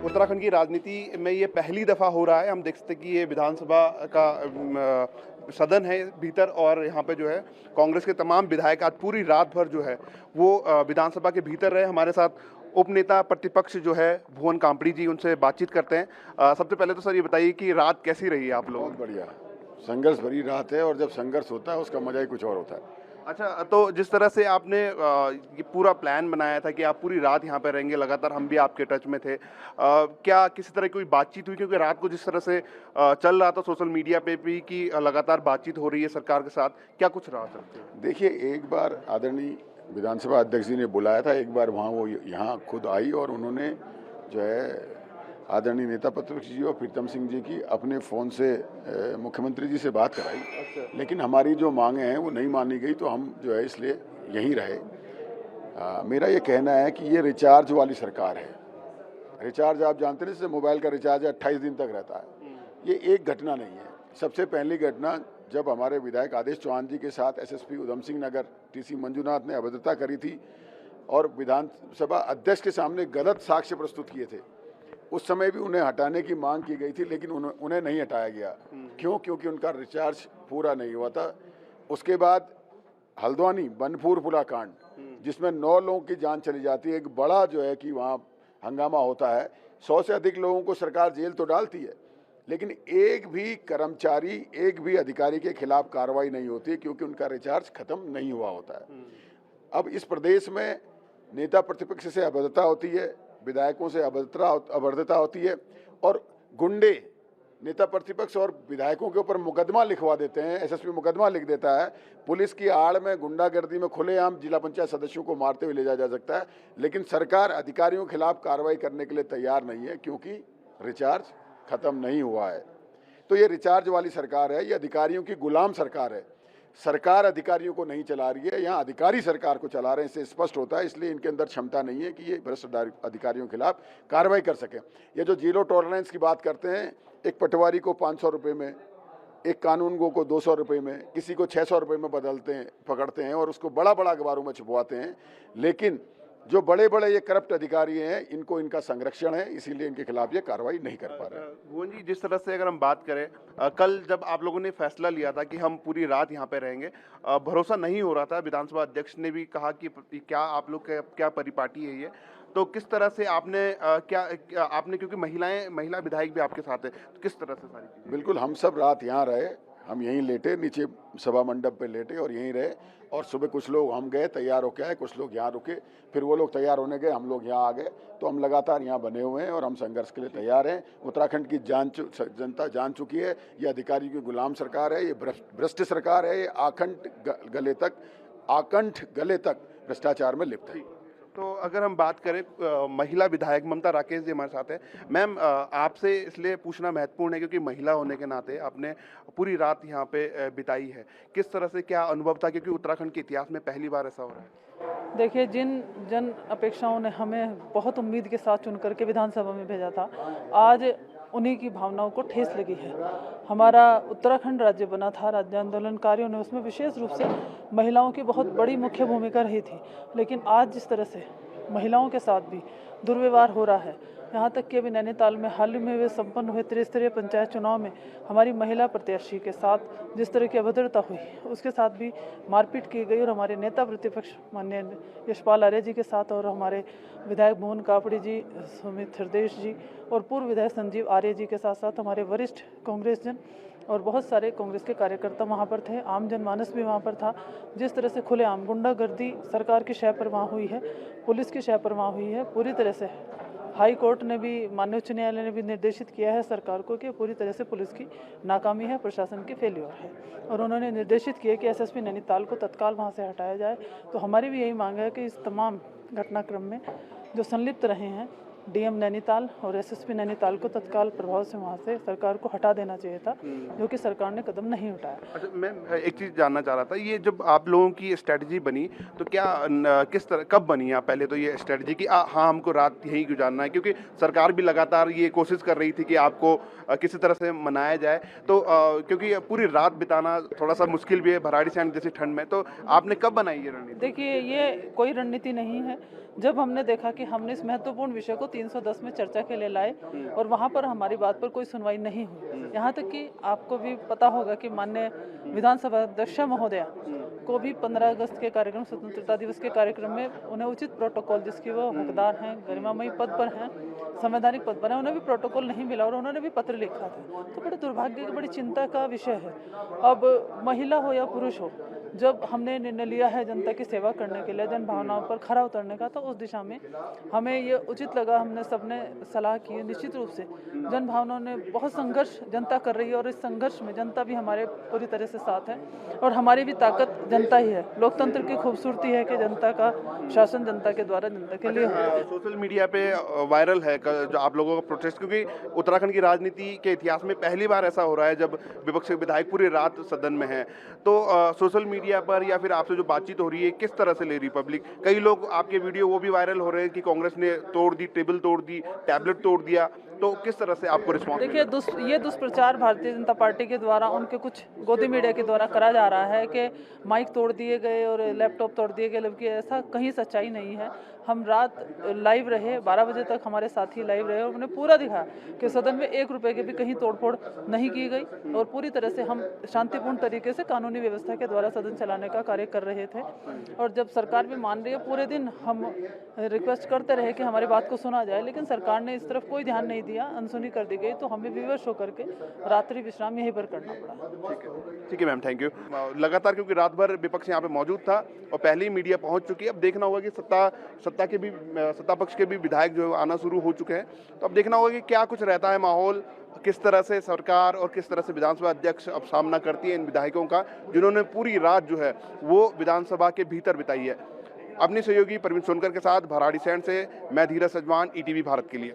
उत्तराखंड की राजनीति में ये पहली दफ़ा हो रहा है। हम देख सकते हैं कि ये विधानसभा का सदन है भीतर, और यहाँ पे जो है कांग्रेस के तमाम विधायक आज पूरी रात भर जो है वो विधानसभा के भीतर रहे। हमारे साथ उपनेता प्रतिपक्ष जो है भुवन कामड़ी जी, उनसे बातचीत करते हैं। सबसे पहले तो सर ये बताइए कि रात कैसी रही आप लोगों बहुत बढ़िया, संघर्ष भरी रात है, और जब संघर्ष होता है उसका मजा ही कुछ और होता है। अच्छा, तो जिस तरह से आपने ये पूरा प्लान बनाया था कि आप पूरी रात यहाँ पे रहेंगे, लगातार हम भी आपके टच में थे, क्या किसी तरह की कोई बातचीत हुई? क्योंकि रात को जिस तरह से चल रहा था सोशल मीडिया पे भी कि लगातार बातचीत हो रही है सरकार के साथ, क्या कुछ रहा सर? देखिए, एक बार आदरणीय विधानसभा अध्यक्ष जी ने बुलाया था, एक बार वहाँ वो यहाँ खुद आई और उन्होंने जो है आदरणीय नेता प्रतिपक्ष जी और प्रीतम सिंह जी की अपने फ़ोन से मुख्यमंत्री जी से बात कराई। अच्छा। लेकिन हमारी जो मांगें हैं वो नहीं मानी गई, तो हम जो है इसलिए यहीं रहे। मेरा ये कहना है कि ये रिचार्ज वाली सरकार है। रिचार्ज आप जानते हैं, जैसे मोबाइल का रिचार्ज 28 दिन तक रहता है। ये एक घटना नहीं है। सबसे पहली घटना जब हमारे विधायक आदेश चौहान जी के साथ एसएसपी उधम सिंह नगर टीसी मंजूनाथ ने अभद्रता करी थी और विधानसभा अध्यक्ष के सामने गलत साक्ष्य प्रस्तुत किए थे, उस समय भी उन्हें हटाने की मांग की गई थी, लेकिन उन्हें नहीं हटाया गया। क्यों? क्योंकि उनका रिचार्ज पूरा नहीं हुआ था। उसके बाद हल्द्वानी बनपुर पुला कांड, जिसमें 9 लोगों की जान चली जाती है, एक बड़ा जो है कि वहाँ हंगामा होता है। 100 से अधिक लोगों को सरकार जेल तो डालती है, लेकिन एक भी कर्मचारी, एक भी अधिकारी के खिलाफ कार्रवाई नहीं होती है, क्योंकि उनका रिचार्ज खत्म नहीं हुआ होता है। अब इस प्रदेश में नेता प्रतिपक्ष से अभद्रता होती है, विधायकों से अभद्रता होती है, और गुंडे नेता प्रतिपक्ष और विधायकों के ऊपर मुकदमा लिखवा देते हैं। एसएसपी मुकदमा लिख देता है। पुलिस की आड़ में गुंडागर्दी में खुलेआम जिला पंचायत सदस्यों को मारते हुए ले जाया जा सकता है, लेकिन सरकार अधिकारियों के खिलाफ कार्रवाई करने के लिए तैयार नहीं है, क्योंकि रिचार्ज खत्म नहीं हुआ है। तो ये रिचार्ज वाली सरकार है, ये अधिकारियों की गुलाम सरकार है। सरकार अधिकारियों को नहीं चला रही है, यहाँ अधिकारी सरकार को चला रहे हैं, इससे स्पष्ट होता है। इसलिए इनके अंदर क्षमता नहीं है कि ये भ्रष्ट अधिकारियों के खिलाफ कार्रवाई कर सकें। ये जो जीरो टॉलरेंस की बात करते हैं, एक पटवारी को 500 रुपये में, एक कानूनगो को 200 रुपये में, किसी को 600 रुपये में बदलते हैं, पकड़ते हैं और उसको बड़ा बड़ा अखबारों में छुपवाते हैं। लेकिन जो बड़े बड़े ये करप्ट अधिकारी हैं, इनको इनका संरक्षण है, इसीलिए इनके खिलाफ ये कार्रवाई नहीं कर पा रहे हैं। भुवन जी, जिस तरह से अगर हम बात करें, कल जब आप लोगों ने फैसला लिया था कि हम पूरी रात यहाँ पे रहेंगे, भरोसा नहीं हो रहा था। विधानसभा अध्यक्ष ने भी कहा कि क्या आप लोग क्या परिपाटी है ये, तो किस तरह से आपने आपने, क्योंकि महिला विधायक भी आपके साथ है, तो किस तरह से सारी चीज़ें? बिल्कुल, हम सब रात यहाँ रहे, हम यहीं लेटे, नीचे सभा मंडप पे लेटे और यहीं रहे। और सुबह कुछ लोग हम गए, तैयार होके आए, कुछ लोग यहाँ रुके, फिर वो लोग तैयार होने गए, हम लोग यहाँ आ गए। तो हम लगातार यहाँ बने हुए हैं और हम संघर्ष के लिए तैयार हैं। उत्तराखंड की जनता जान चुकी है, ये अधिकारी की गुलाम सरकार है, ये भ्रष्ट सरकार है, ये आकंठ गले तक भ्रष्टाचार में लिप्त है। तो अगर हम बात करें, महिला विधायक ममता राकेश जी हमारे साथ है। मैम, आपसे इसलिए पूछना महत्वपूर्ण है क्योंकि महिला होने के नाते आपने पूरी रात यहाँ पे बिताई है। किस तरह से, क्या अनुभव था? क्योंकि उत्तराखंड के इतिहास में पहली बार ऐसा हो रहा है। देखिए, जिन जन अपेक्षाओं ने हमें बहुत उम्मीद के साथ चुन करके विधानसभा में भेजा था, आज उन्हीं की भावनाओं को ठेस लगी है। हमारा उत्तराखंड राज्य बना था, राज्य आंदोलनकारियों ने उसमें विशेष रूप से महिलाओं की बहुत बड़ी मुख्य भूमिका रही थी। लेकिन आज जिस तरह से महिलाओं के साथ भी दुर्व्यवहार हो रहा है, यहाँ तक कि अभी नैनीताल में हाल ही में वे संपन्न हुए त्रिस्तरीय पंचायत चुनाव में हमारी महिला प्रत्याशी के साथ जिस तरह की अभद्रता हुई, उसके साथ भी मारपीट की गई। और हमारे नेता प्रतिपक्ष माननीय यशपाल आर्य जी के साथ और हमारे विधायक भुवन कामड़ी जी, सुमित हृदय जी और पूर्व विधायक संजीव आर्य जी के साथ साथ हमारे वरिष्ठ कांग्रेस जन और बहुत सारे कांग्रेस के कार्यकर्ता वहाँ पर थे। आम जनमानस भी वहाँ पर था। जिस तरह से खुलेआम गुंडागर्दी सरकार की शय पर वहाँ हुई है, पुलिस की शय पर वहाँ हुई है, पूरी तरह से हाई कोर्ट ने भी, माननीय उच्च न्यायालय ने भी निर्देशित किया है सरकार को कि पूरी तरह से पुलिस की नाकामी है, प्रशासन की फेल्योर है। और उन्होंने निर्देशित किया कि एसएसपी नैनीताल को तत्काल वहाँ से हटाया जाए। तो हमारी भी यही मांग है कि इस तमाम घटनाक्रम में जो संलिप्त रहे हैं डीएम नैनीताल और एसएसपी नैनीताल को तत्काल प्रभाव से वहाँ से सरकार को हटा देना चाहिए था, जो कि सरकार ने कदम नहीं उठाया। अच्छा, मैं एक चीज़ जानना चाह रहा था, ये जब आप लोगों की स्ट्रेटजी बनी तो क्या किस तरह कब बनी? आप पहले तो ये स्ट्रेटजी कि हाँ हमको रात यहीं गुजारना है, क्योंकि सरकार भी लगातार ये कोशिश कर रही थी कि आपको किसी तरह से मनाया जाए, तो क्योंकि पूरी रात बिताना थोड़ा सा मुश्किल भी है भराड़ीसैंण जैसी ठंड में, तो आपने कब बनाई ये रणनीति? देखिए, ये कोई रणनीति नहीं है। जब हमने देखा कि हमने इस महत्वपूर्ण विषय को 310 में चर्चा के लिए लाए और वहाँ पर हमारी बात पर कोई सुनवाई नहीं हुई, यहाँ तक कि आपको भी पता होगा कि माननीय विधानसभा अध्यक्ष महोदया को भी 15 अगस्त के कार्यक्रम, स्वतंत्रता दिवस के कार्यक्रम में उन्हें उचित प्रोटोकॉल, जिसकी वो हकदार हैं, गरिमामयी पद पर हैं, संवैधानिक पद पर हैं, उन्हें भी प्रोटोकॉल नहीं मिला और उन्होंने भी पत्र लिखा था। तो बड़े दुर्भाग्य की, बड़ी चिंता का विषय है। अब महिला हो या पुरुष हो, जब हमने निर्णय लिया है जनता की सेवा करने के लिए, जन भावनाओं पर खरा उतरने का, तो उस दिशा में हमें ये उचित लगा। हमने सबने सलाह की है। निश्चित रूप से जन भावनाओं ने बहुत संघर्ष जनता कर रही है और इस संघर्ष में जनता भी हमारे पूरी तरह से साथ है और हमारी भी ताकत जनता ही है। लोकतंत्र की खूबसूरती है कि जनता का शासन जनता के द्वारा जनता के लिए है। सोशल मीडिया पे वायरल है जो आप लोगों का प्रोटेस्ट, क्योंकि उत्तराखंड की राजनीति के इतिहास में पहली बार ऐसा हो रहा है जब विपक्ष के विधायक पूरी रात सदन में हैं, तो सोशल मीडिया पर या फिर आपसे जो बातचीत हो रही है किस तरह से ले रही पब्लिक? कई लोग आपके वीडियो वो भी वायरल हो रहे हैं कि कांग्रेस ने तोड़ दी, टेबल तोड़ दी, टैबलेट तोड़ दिया, तो किस तरह से आपको रिस्पॉन्स? देखिए, ये दुष्प्रचार भारतीय जनता पार्टी के द्वारा, उनके कुछ गोदी मीडिया के द्वारा करा जा रहा है कि माइक तोड़ दिए गए और लैपटॉप तोड़ दिए गए, जबकि ऐसा कहीं सच्चाई नहीं है। हम रात लाइव रहे, 12 बजे तक हमारे साथी लाइव रहे और उन्हें पूरा दिखाया कि सदन में 1 रुपए के भी कहीं तोड़फोड़ नहीं की गई और पूरी तरह से हम शांतिपूर्ण तरीके से कानूनी व्यवस्था के द्वारा सदन चलाने का कार्य कर रहे थे। और जब सरकार भी मान रही है, पूरे दिन हम रिक्वेस्ट करते रहे कि हमारी बात को सुना जाए, लेकिन सरकार ने इस तरफ कोई ध्यान नहीं दिया, अनसुनी कर दी गई, तो हमें विवश होकर के रात्रि विश्राम यहीं पर करना पड़ा। ठीक है मैम, थैंक यू। लगातार क्योंकि रात भर विपक्ष यहाँ पे मौजूद था और पहले ही मीडिया पहुँच चुकी है, अब देखना होगा कि सत्ता पक्ष के भी विधायक जो है आना शुरू हो चुके हैं, तो अब देखना होगा कि क्या कुछ रहता है माहौल, किस तरह से सरकार और किस तरह से विधानसभा अध्यक्ष अब सामना करती है इन विधायकों का, जिन्होंने पूरी रात जो है वो विधानसभा के भीतर बिताई है। अपनी सहयोगी परवीन सोनकर के साथ भराड़ीसैंण से मैं धीरज सजवान, ईटीवी भारत के लिए।